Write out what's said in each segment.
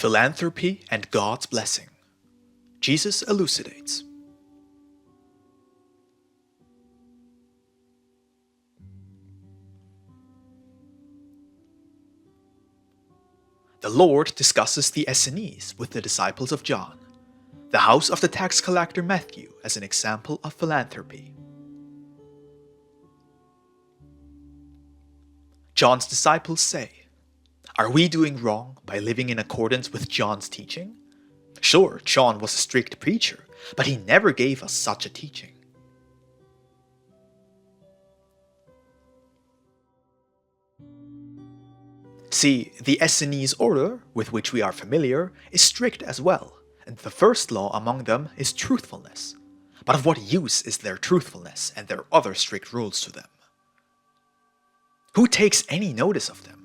Philanthropy and God's blessing. Jesus elucidates. The Lord discusses the Essenes with the disciples of John, the house of the tax collector Matthew as an example of philanthropy. John's disciples say, "Are we doing wrong by living in accordance with John's teaching? Sure, John was a strict preacher, but he never gave us such a teaching." See, the Essenese Order, with which we are familiar, is strict as well, and the first law among them is truthfulness. But of what use is their truthfulness and their other strict rules to them? Who takes any notice of them?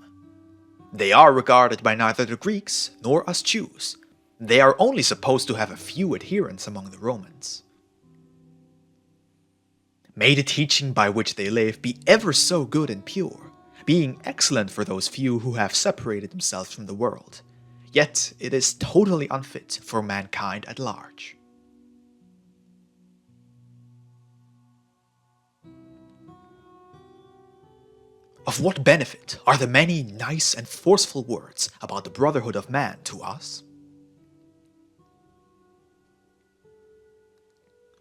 They are regarded by neither the Greeks nor us Jews. They are only supposed to have a few adherents among the Romans. May the teaching by which they live be ever so good and pure, being excellent for those few who have separated themselves from the world, yet it is totally unfit for mankind at large. Of what benefit are the many nice and forceful words about the brotherhood of man to us?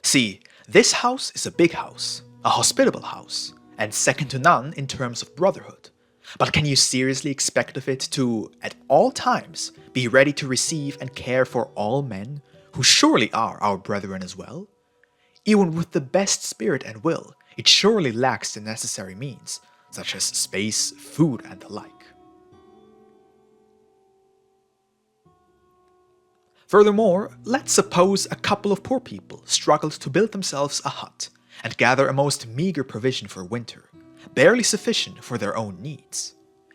See, this house is a big house, a hospitable house, and second to none in terms of brotherhood. But can you seriously expect of it to, at all times, be ready to receive and care for all men, who surely are our brethren as well? Even with the best spirit and will, it surely lacks the necessary means, such as space, food, and the like. Furthermore, let's suppose a couple of poor people struggled to build themselves a hut and gather a most meager provision for winter, barely sufficient for their own needs.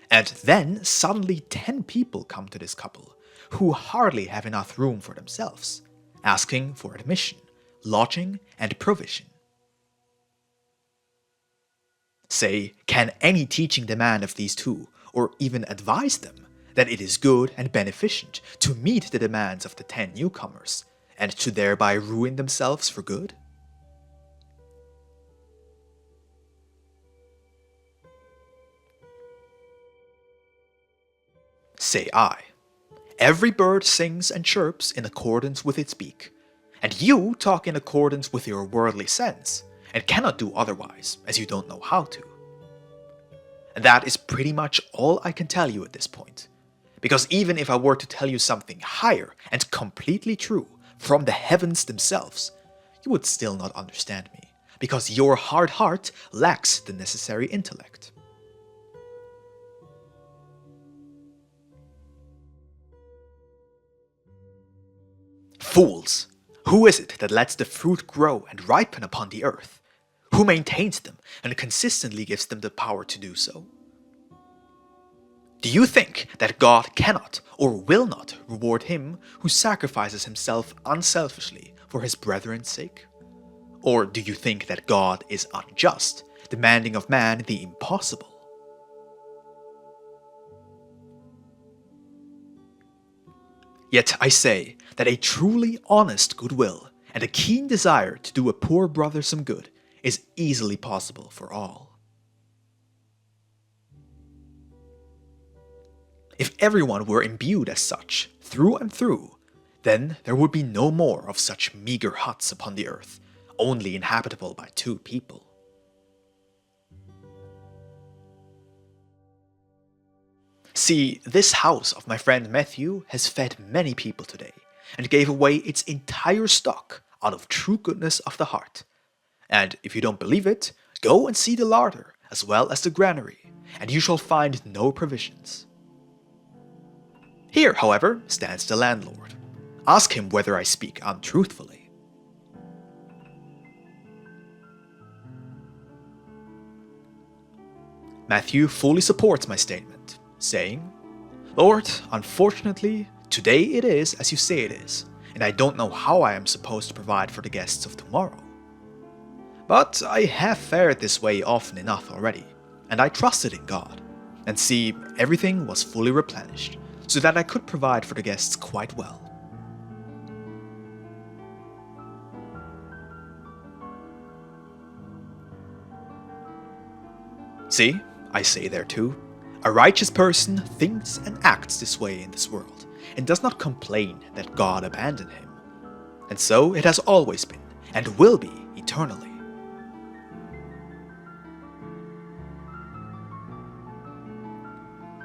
And then suddenly 10 people come to this couple, who hardly have enough room for themselves, asking for admission, lodging, and provision. Say, can any teaching demand of these two, or even advise them, that it is good and beneficent to meet the demands of the 10 newcomers, and to thereby ruin themselves for good? Say I. Every bird sings and chirps in accordance with its beak, and you talk in accordance with your worldly sense, and cannot do otherwise, as you don't know how to. And that is pretty much all I can tell you at this point, because even if I were to tell you something higher and completely true from the heavens themselves, you would still not understand me, because your hard heart lacks the necessary intellect. Fools! Who is it that lets the fruit grow and ripen upon the earth? Who maintains them and consistently gives them the power to do so? Do you think that God cannot or will not reward him who sacrifices himself unselfishly for his brethren's sake? Or do you think that God is unjust, demanding of man the impossible? Yet I say that a truly honest goodwill and a keen desire to do a poor brother some good is easily possible for all. If everyone were imbued as such, through and through, then there would be no more of such meager huts upon the earth, only inhabitable by 2 people. See, this house of my friend Matthew has fed many people today, and gave away its entire stock out of true goodness of the heart. And if you don't believe it, go and see the larder, as well as the granary, and you shall find no provisions. Here, however, stands the landlord. Ask him whether I speak untruthfully. Matthew fully supports my statement, saying, "Lord, unfortunately, today it is as you say it is, and I don't know how I am supposed to provide for the guests of tomorrow. But I have fared this way often enough already, and I trusted in God, and see, everything was fully replenished, so that I could provide for the guests quite well. See, I say there too, a righteous person thinks and acts this way in this world, and does not complain that God abandoned him. And so it has always been, and will be eternally.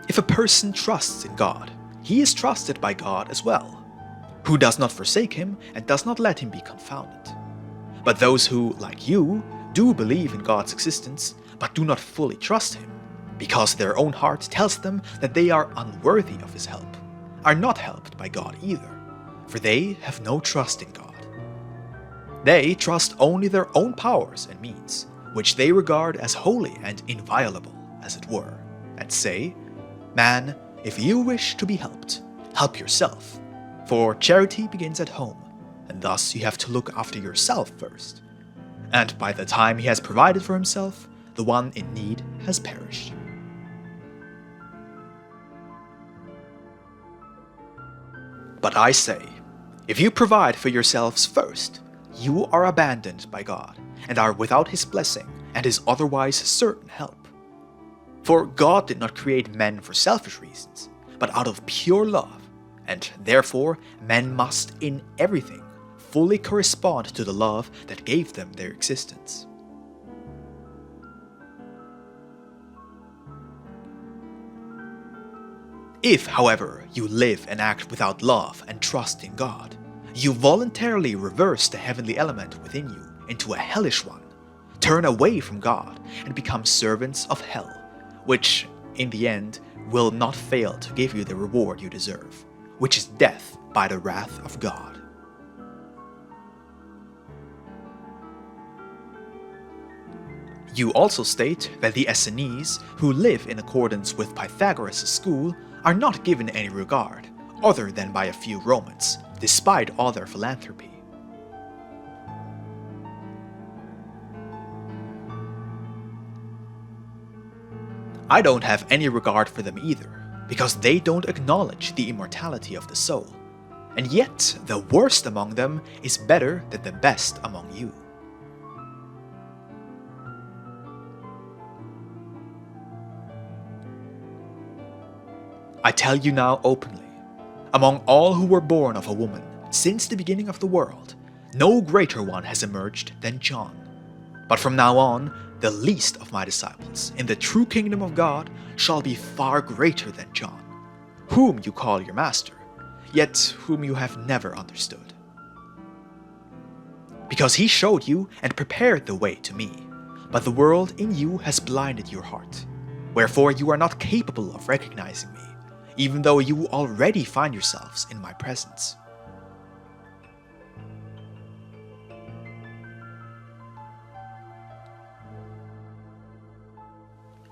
If a person trusts in God, he is trusted by God as well, who does not forsake him and does not let him be confounded. But those who, like you, do believe in God's existence, but do not fully trust him, because their own heart tells them that they are unworthy of his help, are not helped by God either, for they have no trust in God. They trust only their own powers and means, which they regard as holy and inviolable, as it were, and say, "Man, if you wish to be helped, help yourself, for charity begins at home, and thus you have to look after yourself first." And by the time he has provided for himself, the one in need has perished. But I say, if you provide for yourselves first, you are abandoned by God, and are without his blessing and his otherwise certain help. For God did not create men for selfish reasons, but out of pure love, and therefore men must in everything fully correspond to the love that gave them their existence. If, however, you live and act without love and trust in God, you voluntarily reverse the heavenly element within you into a hellish one, turn away from God, and become servants of hell, which, in the end, will not fail to give you the reward you deserve, which is death by the wrath of God. You also state that the Essenes, who live in accordance with Pythagoras' school, are not given any regard, other than by a few Romans, despite all their philanthropy. I don't have any regard for them either, because they don't acknowledge the immortality of the soul, and yet the worst among them is better than the best among you. I tell you now openly, among all who were born of a woman since the beginning of the world, no greater one has emerged than John. But from now on, the least of my disciples in the true kingdom of God shall be far greater than John, whom you call your master, yet whom you have never understood. Because he showed you and prepared the way to me, but the world in you has blinded your heart, wherefore you are not capable of recognizing me, even though you already find yourselves in my presence.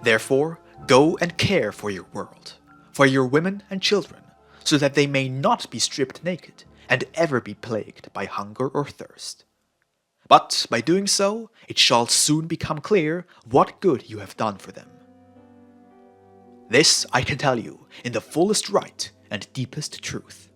Therefore, go and care for your world, for your women and children, so that they may not be stripped naked and ever be plagued by hunger or thirst. But by doing so, it shall soon become clear what good you have done for them. This I can tell you in the fullest right and deepest truth.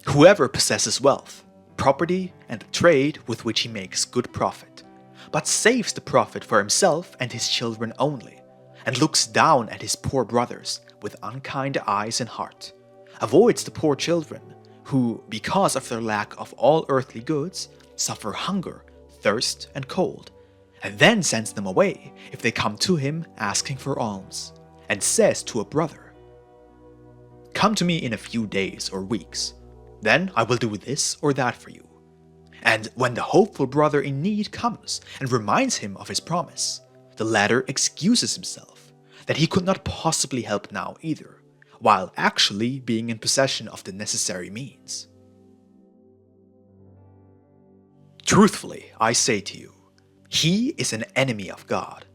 Whoever possesses wealth, property, and trade with which he makes good profit, but saves the profit for himself and his children only, and looks down at his poor brothers with unkind eyes and heart, avoids the poor children, who, because of their lack of all earthly goods, suffer hunger, thirst, and cold, and then sends them away if they come to him asking for alms, and says to a brother, "Come to me in a few days or weeks, then I will do this or that for you." And when the hopeful brother in need comes and reminds him of his promise, the latter excuses himself, that he could not possibly help now either, while actually being in possession of the necessary means. Truthfully, I say to you, he is an enemy of God.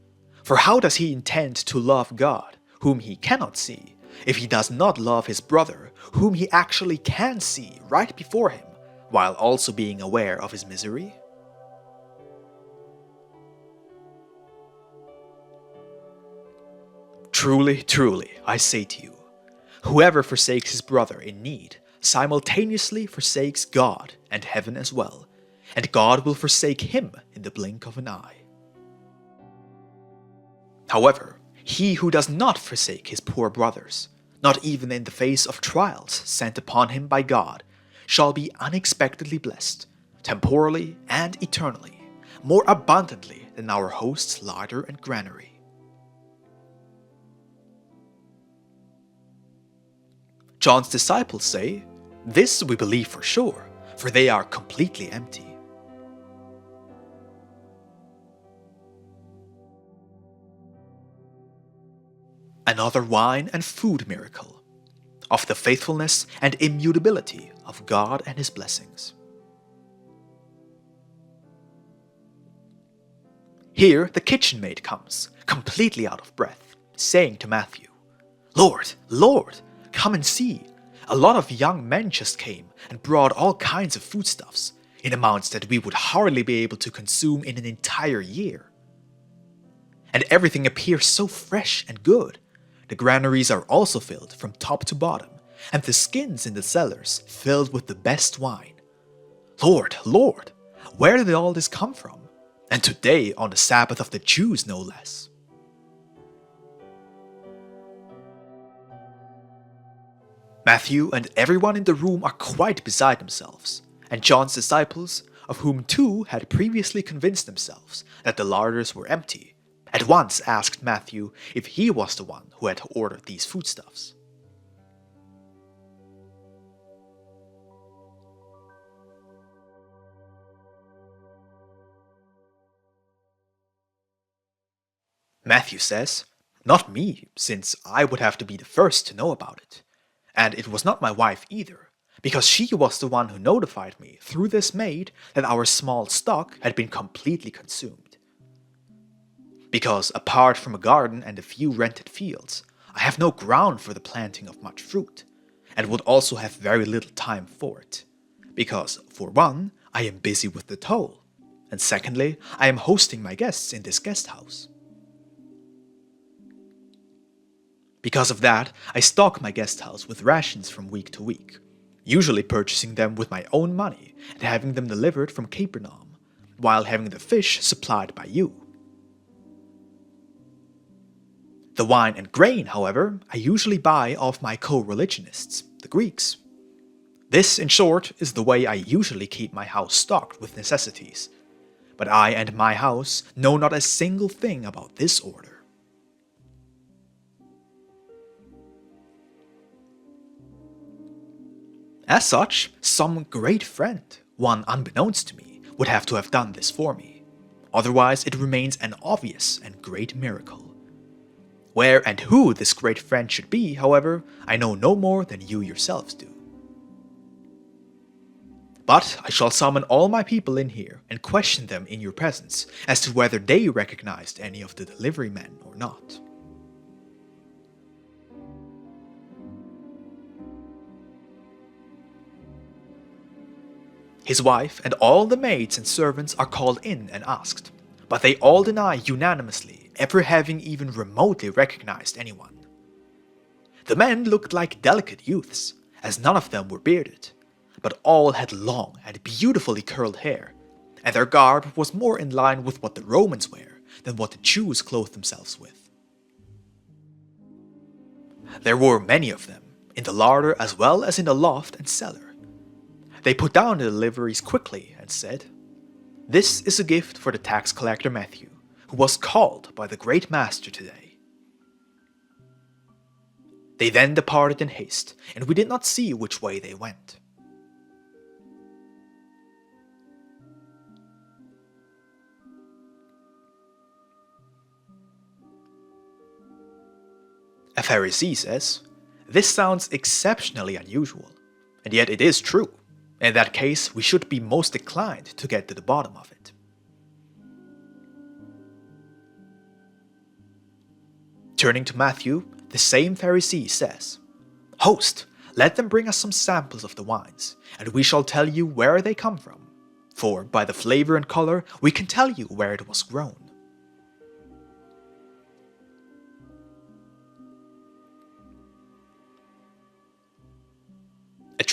For how does he intend to love God, whom he cannot see, if he does not love his brother, whom he actually can see right before him, while also being aware of his misery? Truly, truly, I say to you, whoever forsakes his brother in need simultaneously forsakes God and heaven as well, and God will forsake him in the blink of an eye. However, he who does not forsake his poor brothers, not even in the face of trials sent upon him by God, shall be unexpectedly blessed, temporally and eternally, more abundantly than our host's larder and granary. John's disciples say, "This we believe for sure, for they are completely empty." Another wine and food miracle of the faithfulness and immutability of God and His blessings. Here the kitchen maid comes, completely out of breath, saying to Matthew, "Lord, Lord, come and see. A lot of young men just came and brought all kinds of foodstuffs, in amounts that we would hardly be able to consume in an entire year. And everything appears so fresh and good. The granaries are also filled from top to bottom, and the skins in the cellars filled with the best wine. Lord, Lord, where did all this come from? And today on the Sabbath of the Jews, no less." Matthew and everyone in the room are quite beside themselves, and John's disciples, of whom 2 had previously convinced themselves that the larders were empty, at once asked Matthew if he was the one who had ordered these foodstuffs. Matthew says, "Not me, since I would have to be the first to know about it. And it was not my wife either, because she was the one who notified me through this maid that our small stock had been completely consumed. Because apart from a garden and a few rented fields, I have no ground for the planting of much fruit, and would also have very little time for it. Because, for one, I am busy with the toll, and secondly, I am hosting my guests in this guest house. Because of that, I stock my guest house with rations from week to week, usually purchasing them with my own money and having them delivered from Capernaum, while having the fish supplied by you. The wine and grain, however, I usually buy off my co-religionists, the Greeks. This, in short, is the way I usually keep my house stocked with necessities. But I and my house know not a single thing about this order." As such, some great friend, one unbeknownst to me, would have to have done this for me. Otherwise, it remains an obvious and great miracle. Where and who this great friend should be, however, I know no more than you yourselves do. But I shall summon all my people in here and question them in your presence as to whether they recognized any of the delivery men or not. His wife and all the maids and servants are called in and asked, but they all deny unanimously ever having even remotely recognized anyone. The men looked like delicate youths, as none of them were bearded, but all had long and beautifully curled hair, and their garb was more in line with what the Romans wear than what the Jews clothe themselves with. There were many of them, in the larder as well as in the loft and cellar. They put down the deliveries quickly and said, "This is a gift for the tax collector Matthew, who was called by the great master today." They then departed in haste, and we did not see which way they went. A Pharisee says, "This sounds exceptionally unusual, and yet it is true. In that case, we should be most inclined to get to the bottom of it." Turning to Matthew, the same Pharisee says, "Host, let them bring us some samples of the wines, and we shall tell you where they come from. For by the flavor and color, we can tell you where it was grown."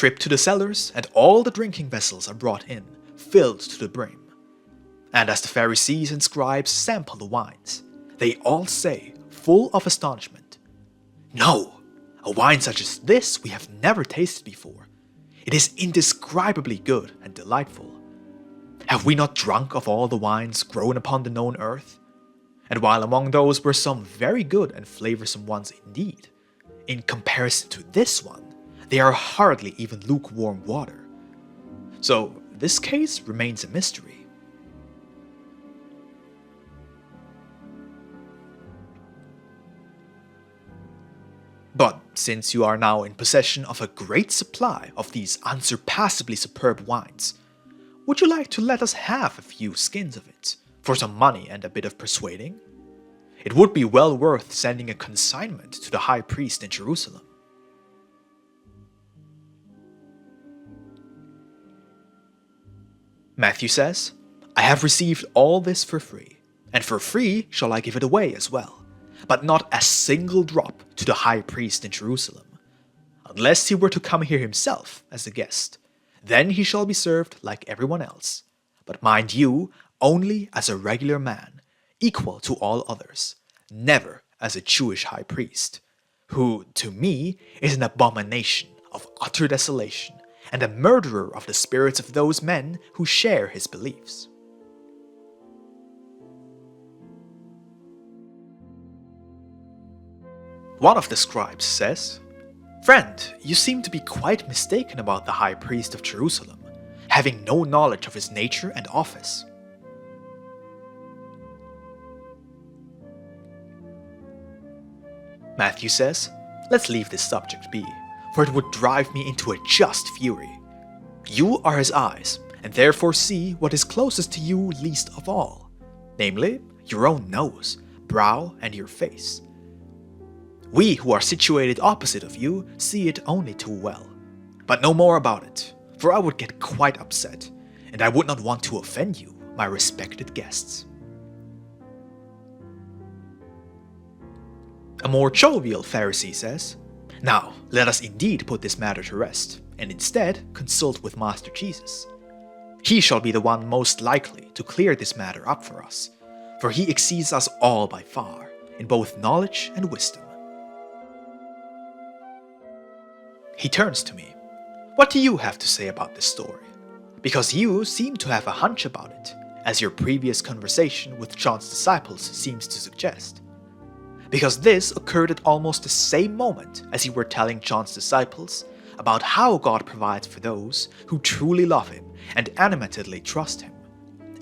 trip to the cellars, and all the drinking vessels are brought in, filled to the brim. And as the Pharisees and scribes sample the wines, they all say, full of astonishment, "No, a wine such as this we have never tasted before. It is indescribably good and delightful. Have we not drunk of all the wines grown upon the known earth? And while among those were some very good and flavorsome ones indeed, in comparison to this one, they are hardly even lukewarm water. So this case remains a mystery." But since you are now in possession of a great supply of these unsurpassably superb wines, would you like to let us have a few skins of it, for some money and a bit of persuading? It would be well worth sending a consignment to the high priest in Jerusalem. Matthew says, "I have received all this for free, and for free shall I give it away as well, but not a single drop to the high priest in Jerusalem, unless he were to come here himself as a guest. Then he shall be served like everyone else, but mind you, only as a regular man, equal to all others, never as a Jewish high priest, who, to me, is an abomination of utter desolation, and a murderer of the spirits of those men who share his beliefs." One of the scribes says, "Friend, you seem to be quite mistaken about the high priest of Jerusalem, having no knowledge of his nature and office." Matthew says, "Let's leave this subject be, for it would drive me into a just fury. You are his eyes, and therefore see what is closest to you least of all, namely, your own nose, brow, and your face. We who are situated opposite of you see it only too well. But no more about it, for I would get quite upset, and I would not want to offend you, my respected guests." A more jovial Pharisee says, "Now, let us indeed put this matter to rest, and instead consult with Master Jesus. He shall be the one most likely to clear this matter up for us, for he exceeds us all by far, in both knowledge and wisdom." He turns to me. "What do you have to say about this story? Because you seem to have a hunch about it, as your previous conversation with John's disciples seems to suggest. Because this occurred at almost the same moment as you were telling John's disciples about how God provides for those who truly love him and animatedly trust him.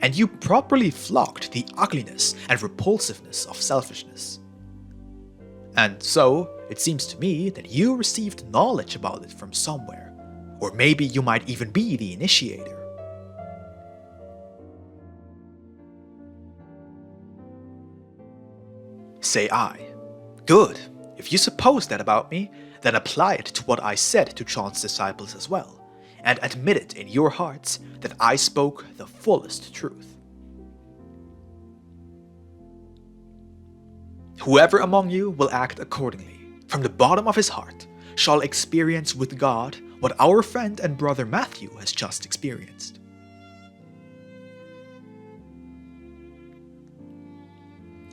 And you properly flogged the ugliness and repulsiveness of selfishness. And so, it seems to me that you received knowledge about it from somewhere, or maybe you might even be the initiator." Say I, "Good, if you suppose that about me, then apply it to what I said to John's disciples as well, and admit it in your hearts that I spoke the fullest truth. Whoever among you will act accordingly, from the bottom of his heart, shall experience with God what our friend and brother Matthew has just experienced."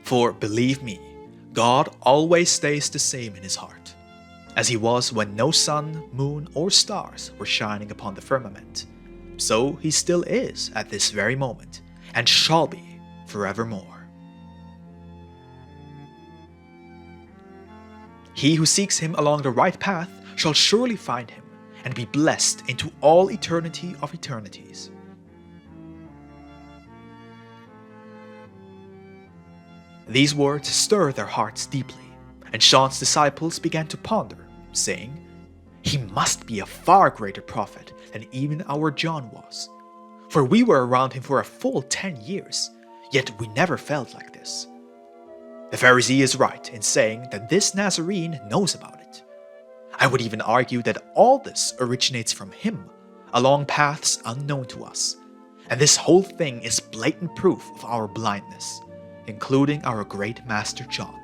For believe me, God always stays the same in his heart, as he was when no sun, moon, or stars were shining upon the firmament. So he still is at this very moment, and shall be forevermore. He who seeks him along the right path shall surely find him, and be blessed into all eternity of eternities. These words stir their hearts deeply, and John's disciples began to ponder, saying, "He must be a far greater prophet than even our John was. For we were around him for a full 10 years, yet we never felt like this." The Pharisee is right in saying that this Nazarene knows about it. I would even argue that all this originates from him, along paths unknown to us, and this whole thing is blatant proof of our blindness, including our great Master John.